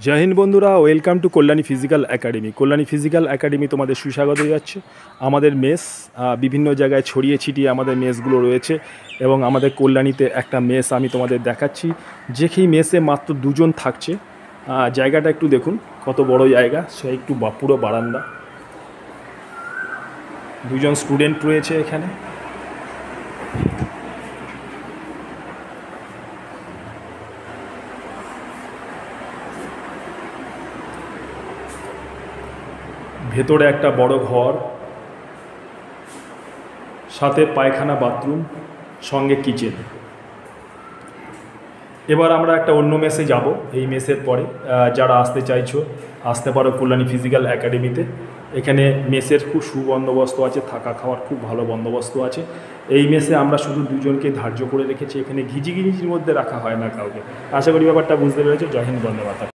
জয় হিন্দ বন্ধুরা, welcome to Kalyani physical academy. Kalyani physical academy তোমাদের সুস্বাগত যাচ্ছে। আমাদের মেস বিভিন্ন জায়গায় ছড়িয়ে ছিটিয়ে আমাদের মেসগুলো রয়েছে এবং আমাদের কল্যাণীতে একটা মেস আমি তোমাদের দেখাচ্ছি, যেখানে মেসে মাত্র দুজন থাকছে। জায়গাটা একটু দেখুন, কত বড় জায়গা, সে একটু পুরো বারান্দা। দুজন স্টুডেন্ট রয়েছে এখানে। ভেতরে একটা বড় ঘর, সাথে পায়খানা, বাথরুম, সঙ্গে কিচেন। এবার আমরা একটা অন্য মেসে যাব। এই মেসের পরে যারা আসতে চাইছো আসতে পারো কল্যাণী ফিজিক্যাল একাডেমিতে। এখানে মেসের খুব সুবন্দোবস্ত আছে, থাকা খাওয়ার খুব ভালো বন্দোবস্ত আছে। এই মেসে আমরা শুধু দুজনকে ধার্য করে রেখেছি, এখানে ঘিজির মধ্যে রাখা হয় না কাউকে। আশা করি ব্যাপারটা বুঝতে পেরেছো। জয় হিন্দ, বন্দে মাতরম।